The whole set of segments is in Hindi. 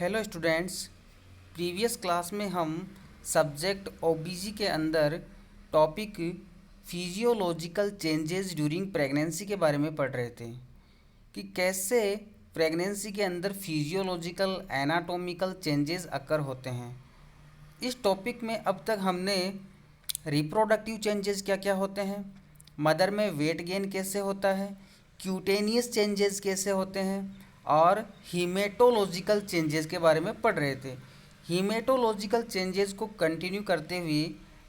Hello students. प्रीवियस क्लास में हम सब्जेक्ट ओबीजी के अंदर topic physiological changes during pregnancy के बारे में पढ़ रहे थे कि कैसे प्रेगनेंसी के अंदर फिजियोलॉजिकल एनाटॉमिकल चेंजेस अकर होते हैं। इस टॉपिक में अब तक हमने रिप्रोडक्टिव चेंजेस क्या क्या होते हैं, मदर में वेट गेन कैसे होता है, क्यूटेनियस चेंजेस कैसे होते हैं और हीमेटोलॉजिकल चेंजेस के बारे में पढ़ रहे थे। हीमेटोलॉजिकल चेंजेस को कंटिन्यू करते हुए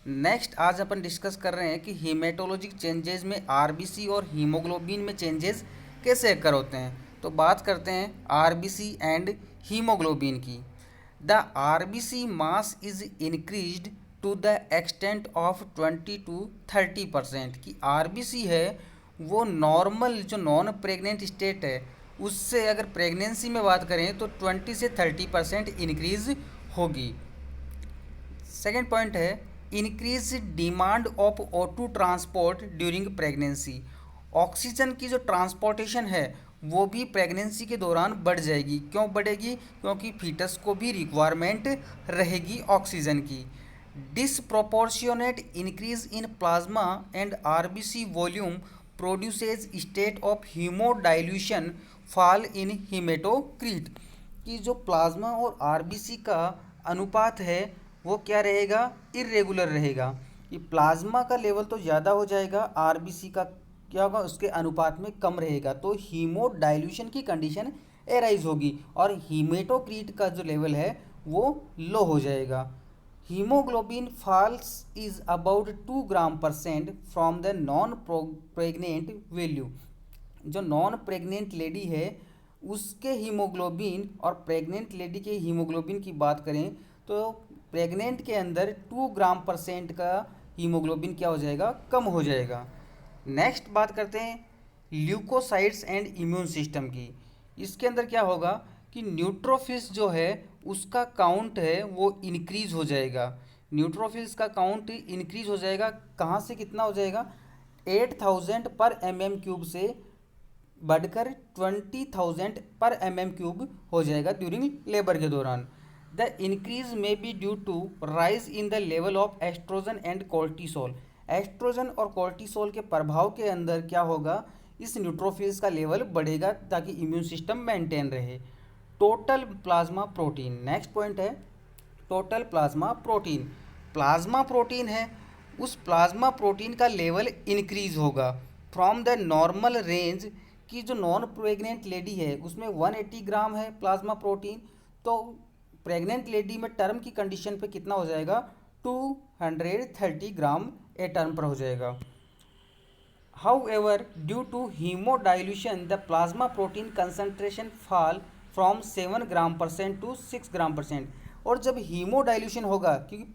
नेक्स्ट आज अपन डिस्कस कर रहे हैं कि हीमेटोलॉजिक चेंजेस में आरबीसी और हीमोग्लोबिन में चेंजेस कैसे अकर होते हैं। तो बात करते हैं आरबीसी एंड हीमोग्लोबिन की। The RBC mass is increased to the extent of 20 to 30%। कि RBC है वो नॉर्मल जो नॉन प्रेग्नेंट स्टेट है उससे अगर प्रेगनेंसी में बात करें तो 20 से 30% इंक्रीज होगी। सेकेंड पॉइंट है increase demand of O2 transport during pregnancy. Oxygen की जो ट्रांसपोर्टेशन है वो भी प्रेगनेंसी के दौरान बढ़ जाएगी। क्यों बढ़ेगी? क्योंकि फीटस को भी रिक्वायरमेंट रहेगी ऑक्सीजन की। Disproportionate increase in plasma and RBC volume produces state of haemodilution fall in haematocrit. कि जो प्लाज्मा और आरबीसी का अनुपात है वो क्या रहेगा? इरेगुलर रहेगा। कि प्लाज्मा का लेवल तो ज़्यादा हो जाएगा, आरबीसी का क्या होगा? उसके अनुपात में कम रहेगा, तो हीमोडाइल्यूशन की कंडीशन एराइज होगी और हीमेटोक्रीट का जो लेवल है वो लो हो जाएगा। हीमोग्लोबिन फॉल्स इज अबाउट 2 ग्राम% from the non pregnant value. जो नॉन प्रेग्नेंट लेडी है उसके हीमोग्लोबिन और प्रेग्नेंट लेडी के हीमोग्लोबिन की बात करें तो प्रेग्नेंट के अंदर 2 ग्राम% का हीमोग्लोबिन क्या हो जाएगा? कम हो जाएगा। नेक्स्ट बात करते हैं ल्यूकोसाइट्स एंड इम्यून सिस्टम की। इसके अंदर क्या होगा कि न्यूट्रोफिल्स जो है उसका काउंट है वो इंक्रीज हो जाएगा। न्यूट्रोफिल्स का काउंट इंक्रीज हो जाएगा। कहाँ से कितना हो जाएगा? 8000 पर mm³ से बढ़कर 20,000 पर mm³ हो जाएगा ड्यूरिंग लेबर के दौरान। The increase may be due to rise in the level of oestrogen and cortisol. Oestrogen और कोर्टिसोल के प्रभाव के अंदर क्या होगा? इस न्यूट्रोफिल्स का लेवल बढ़ेगा ताकि इम्यून सिस्टम मेंटेन रहे। Total plasma protein, next point है total plasma protein. Plasma protein है उस प्लाज्मा प्रोटीन का लेवल इंक्रीज होगा फ्रॉम द नॉर्मल रेंज। की जो नॉन प्रेग्नेंट लेडी है उसमें 180 ग्राम है प्लाज्मा प्रोटीन, तो प्रेग्नेंट लेडी में टर्म की कंडीशन पे कितना हो जाएगा? 230 ग्राम ए टर्म पर हो जाएगा। However due to haemodilution the plasma protein concentration fall from 7 gram% to 6 gram%. और जब हीमोडाइल्यूशन होगा क्योंकि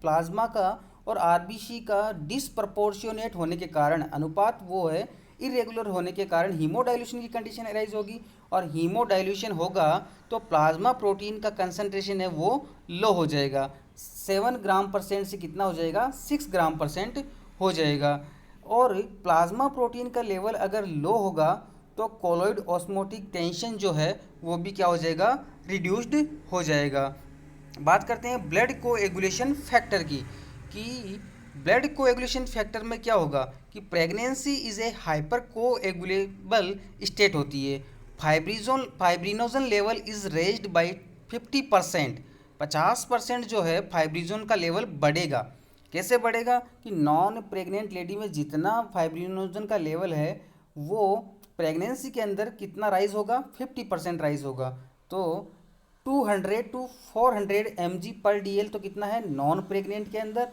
प्लाज्मा का और आरबीसी का डिसप्रपोर्शनेट होने के कारण अनुपात वो है इरेगुलर होने के कारण हीमोडाइल्यूशन की कंडीशन अराइज होगी और हीमोडाइल्यूशन होगा तो प्लाज्मा प्रोटीन का कंसंट्रेशन है वो लो हो जाएगा। 7 ग्राम% से कितना हो जाएगा? 6 ग्राम% हो जाएगा। और प्लाज्मा प्रोटीन का लेवल अगर लो होगा तो कोलॉइड ऑस्मोटिक टेंशन जो है वो भी क्या हो जाएगा? रिड्यूस्ड हो जाएगा। बात करते हैं ब्लड कोएगुलेशन फैक्टर की। कि ब्लड कोएगुलेशन फैक्टर में क्या होगा कि pregnancy is a hyper coagulable state होती है। Fibrinogen level is raised bye 50%। 50% जो है फाइब्रिनोजन का लेवल बढ़ेगा। कैसे बढ़ेगा? कि नॉन प्रेग्नेंट लेडी में जितना फाइब्रिनोजन का लेवल है वो प्रेगनेंसी के अंदर कितना राइज होगा? 50% राइज होगा। तो 200 टू 400 mg/dl तो कितना है नॉन प्रेग्नेंट के अंदर,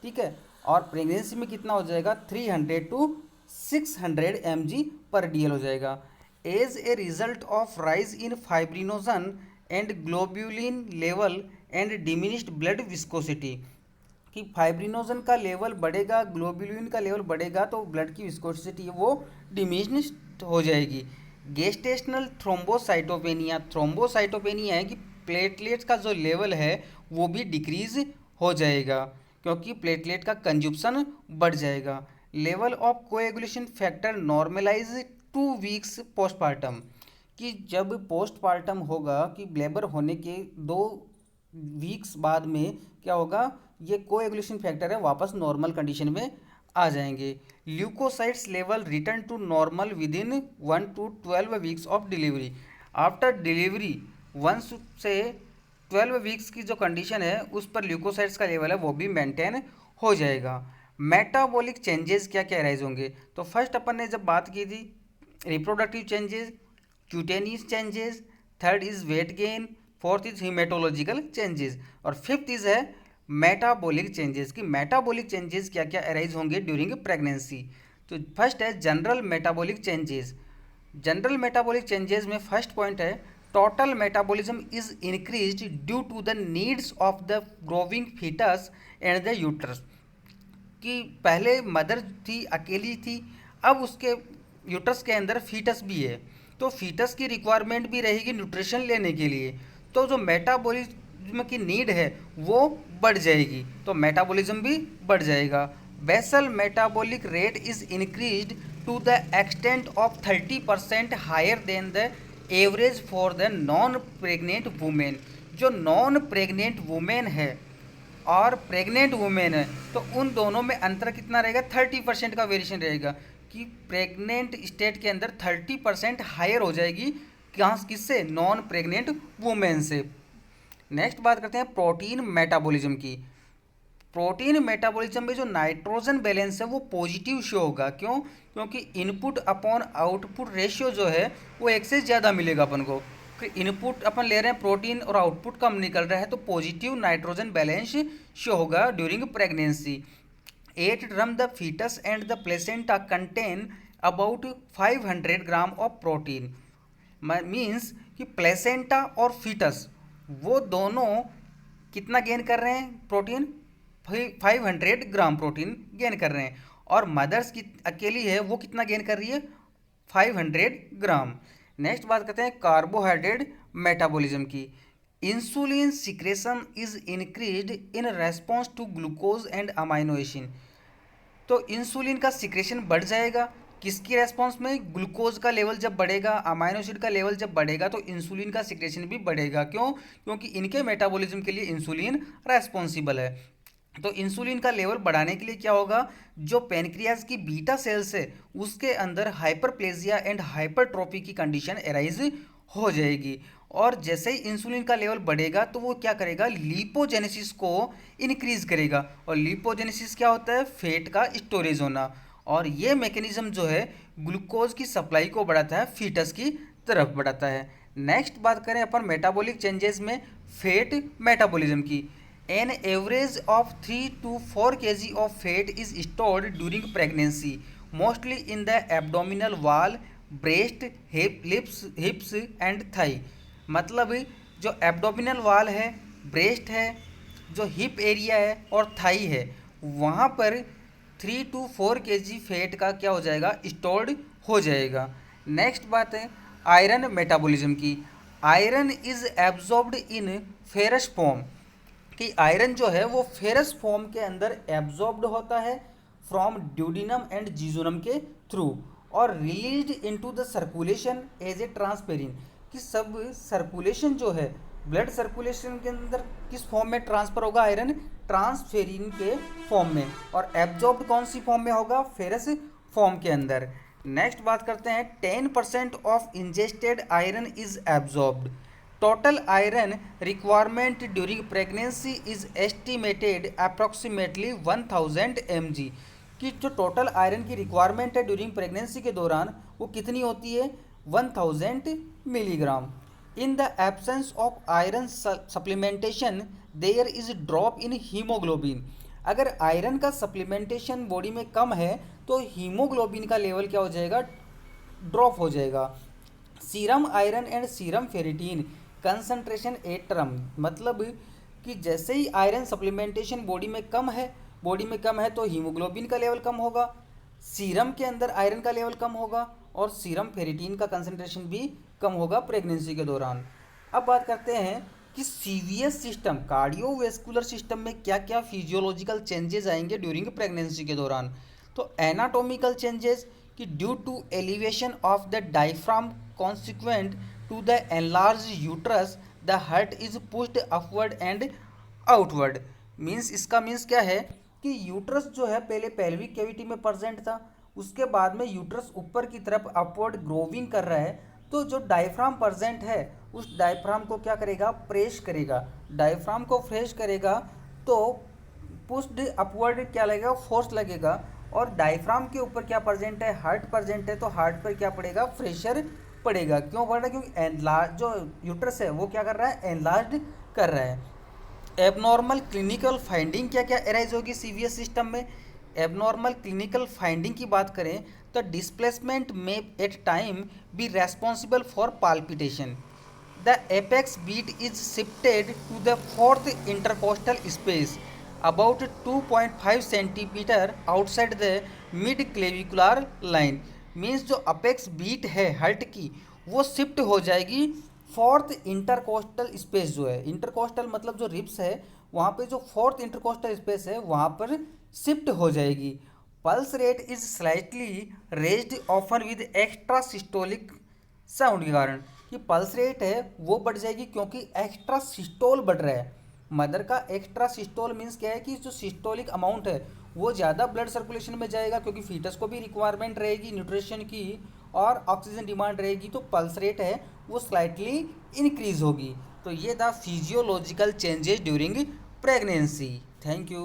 ठीक है। और प्रेगनेंसी में कितना हो जाएगा? 300 टू 600 mg/dl हो जाएगा। As a result of rise in fibrinogen and globulin level and diminished blood viscosity. कि फाइब्रिनोजन का लेवल बढ़ेगा, ग्लोब्यूलिन का लेवल बढ़ेगा तो ब्लड की विस्कोसिटी वो डिमिनिश्ड हो जाएगी। गेस्टेशनल थ्रोम्बोसाइटोपेनिया, थ्रोम्बोसाइटोपेनिया है कि प्लेटलेट्स का जो लेवल है वो भी डिक्रीज हो जाएगा क्योंकि प्लेटलेट का कंजप्शन बढ़ जाएगा। Level of coagulation factor normalise 2 weeks postpartum. कि जब पोस्टपार्टम होगा कि लेबर होने के 2 वीक्स बाद में क्या होगा, ये कोएगुलेशन फैक्टर है वापस नॉर्मल कंडीशन में आ जाएंगे। Leucocytes level return to normal within 1 to 12 weeks of delivery. After delivery 1 से 12 वीक्स की जो कंडीशन है उस पर ल्यूकोसाइट्स का लेवल है वो भी मेंटेन हो जाएगा। मेटाबॉलिक चेंजेस क्या क्या राइज होंगे, तो फर्स्ट अपन ने जब बात की थी reproductive changes, cutaneous changes, third is weight gain, fourth is haematological changes, और फिफ्थ इज है मेटाबॉलिक चेंजेस। कि मेटाबॉलिक चेंजेस क्या क्या अराइज होंगे ड्यूरिंग प्रेगनेंसी। तो फर्स्ट है general metabolic changes. General metabolic changes में फर्स्ट पॉइंट है total metabolism is increased due to the needs of the growing foetus and the uterus. कि पहले मदर थी, अकेली थी, अब उसके यूट्रस के अंदर फीटस भी है, तो फीटस की रिक्वायरमेंट भी रहेगी न्यूट्रिशन लेने के लिए, तो जो मेटाबॉलिज्म की नीड है वो बढ़ जाएगी, तो मेटाबॉलिज्म भी बढ़ जाएगा। Basal metabolic rate is increased to the extent of 30% higher than the average for the non pregnant women. जो नॉन प्रेग्नेंट वुमेन है और प्रेग्नेंट वुमेन है तो उन दोनों में अंतर कितना रहेगा, 30% का वेरिएशन रहेगा। कि प्रेग्नेंट स्टेट के अंदर 30% हायर हो जाएगी कहाँ, किससे, नॉन प्रेग्नेंट वुमेन से। नेक्स्ट बात करते हैं प्रोटीन मेटाबॉलिज्म की। प्रोटीन मेटाबॉलिज्म में जो नाइट्रोजन बैलेंस है वो पॉजिटिव शो होगा। क्यों, क्योंकि इनपुट अपॉन आउटपुट रेशियो जो है वो एक से ज़्यादा मिलेगा अपन को। इनपुट अपन ले रहे हैं प्रोटीन और आउटपुट कम निकल रहा है तो पॉजिटिव नाइट्रोजन बैलेंस शो होगा ड्यूरिंग प्रेगनेंसी। 8 ड्रम the foetus and the placenta contain about 500 gram of protein. Means कि प्लेसेंटा और फीटस वो दोनों कितना गेन कर रहे हैं प्रोटीन, 500 ग्राम प्रोटीन गेन कर रहे हैं, और मदर्स की अकेली है वो कितना गेन कर रही है, 500 ग्राम। नेक्स्ट बात करते हैं कार्बोहाइड्रेट मेटाबॉलिज्म की। Insulin secretion is increased in response to glucose and amino acid. तो इंसुलिन का सिक्रेशन बढ़ जाएगा किसकी रेस्पॉन्स में, ग्लूकोज का लेवल जब बढ़ेगा, अमाइनो एसिड का लेवल जब बढ़ेगा तो इंसुलिन का सिक्रेशन भी बढ़ेगा। क्यों, क्योंकि इनके मेटाबॉलिज्म के लिए इंसुलिन रेस्पॉन्सिबल है। तो इंसुलिन का लेवल बढ़ाने के लिए क्या होगा, जो पेनक्रियाज की बीटा सेल्स है उसके अंदर हाइपरप्लेजिया एंड हाइपरट्रोफी की कंडीशन एराइज हो जाएगी, और जैसे ही इंसुलिन का लेवल बढ़ेगा तो वो क्या करेगा, लिपोजेनेसिस को इंक्रीज करेगा। और लिपोजेनेसिस क्या होता है, फैट का स्टोरेज होना, और ये मैकेनिज्म जो है ग्लूकोज की सप्लाई को बढ़ाता है, फीटस की तरफ बढ़ाता है। नेक्स्ट बात करें अपन मेटाबॉलिक चेंजेस में फैट मेटाबॉलिज्म की। An average of 3 to 4 kg of fat is stored during pregnancy mostly in the abdominal wall, breast, hips and thigh. मतलब जो एब्डोमिनल वॉल है, ब्रेस्ट है, जो हिप एरिया है और थाई है, वहाँ पर 3 to 4 kg फैट का क्या हो जाएगा, स्टोर्ड हो जाएगा। नेक्स्ट बात है आयरन मेटाबॉलिज्म की। Iron is absorbed in ferrous form. कि आयरन जो है वो फेरस फॉर्म के अंदर एब्जॉर्ब्ड होता है फ्रॉम ड्यूडिनम एंड जीजोनम के थ्रू, और released into the circulation as a transferrin. कि सब सर्कुलेशन जो है ब्लड सर्कुलेशन के अंदर किस फॉर्म में ट्रांसफर होगा आयरन, ट्रांसफेरिन के फॉर्म में, और एब्जॉर्ब्ड कौन सी फॉर्म में होगा, फेरस फॉर्म के अंदर। नेक्स्ट बात करते हैं 10% of ingested iron is absorbed. Total iron requirement during pregnancy is estimated approximately 1000 mg। कि जो टोटल आयरन की रिक्वायरमेंट है ड्यूरिंग प्रेगनेंसी के दौरान वो कितनी होती है, 1000 milligram. In the absence of iron supplementation there is drop in haemoglobin. अगर आयरन का सप्लीमेंटेशन बॉडी में कम है तो हीमोग्लोबिन का लेवल क्या हो जाएगा, ड्रॉप हो जाएगा। Serum iron and serum ferritin concentration at term. मतलब कि जैसे ही आयरन सप्लीमेंटेशन बॉडी में कम है तो हीमोग्लोबिन का लेवल कम होगा, सीरम के अंदर आयरन का लेवल कम होगा, और सीरम फेरिटीन का कंसंट्रेशन भी कम होगा प्रेगनेंसी के दौरान। अब बात करते हैं कि सीवीएस सिस्टम, कार्डियोवैस्कुलर सिस्टम में क्या क्या फिजियोलॉजिकल चेंजेस आएंगे ड्यूरिंग प्रेगनेंसी के दौरान। तो एनाटॉमिकल चेंजेस, कि कि due to elevation of the diaphragm consequent to the enlarge uterus the heart is pushed upward and outward. Means इसका मीन्स क्या है कि यूट्रस जो है पहले पेल्विक कैविटी में प्रेजेंट था, उसके बाद में यूट्रस ऊपर की तरफ अपवर्ड ग्रोविंग कर रहा है, तो जो डायफ्राम प्रेजेंट है उस डायफ्राम को क्या करेगा, प्रेस करेगा। डायफ्राम को प्रेस करेगा तो पुश्ड अपवर्ड क्या लगेगा, फोर्स लगेगा। और डायफ्राम के ऊपर क्या प्रेजेंट है, हार्ट प्रेजेंट है, तो हार्ट पर क्या पड़ेगा, प्रेशर पड़ेगा। क्यों पड़ रहा है, क्योंकि एनलार्ज जो यूट्रस है वो क्या कर रहा है, एनलार्ज कर रहा है। एबनॉर्मल क्लिनिकल फाइंडिंग क्या क्या एराइज होगी सीवीएस सिस्टम में। एबनॉर्मल क्लिनिकल फाइंडिंग की बात करें तो displacement may at time be responsible for palpitation. The apex beat is shifted to the fourth intercostal space about 2.5 centimetre outside the mid clavicular line. Means जो अपेक्स बीट है हार्ट की वो शिफ्ट हो जाएगी फोर्थ इंटरकोस्टल स्पेस जो है, इंटरकोस्टल मतलब जो रिब्स है वहाँ पे जो फोर्थ इंटरकोस्टल स्पेस है वहाँ पर शिफ्ट हो जाएगी। Pulse rate is slightly raised often with extra systolic sound के कारण, कि पल्स रेट है वो बढ़ जाएगी क्योंकि एक्स्ट्रा सिस्टोल बढ़ रहा है। मदर का एक्स्ट्रा सिस्टोल मीन्स क्या है कि जो सिस्टोलिक अमाउंट है वो ज़्यादा ब्लड सर्कुलेशन में जाएगा, क्योंकि फीटस को भी रिक्वायरमेंट रहेगी न्यूट्रिशन की और ऑक्सीजन डिमांड रहेगी, तो पल्स रेट है वो स्लाइटली इंक्रीज होगी। तो ये था physiological changes during pregnancy. Thank you.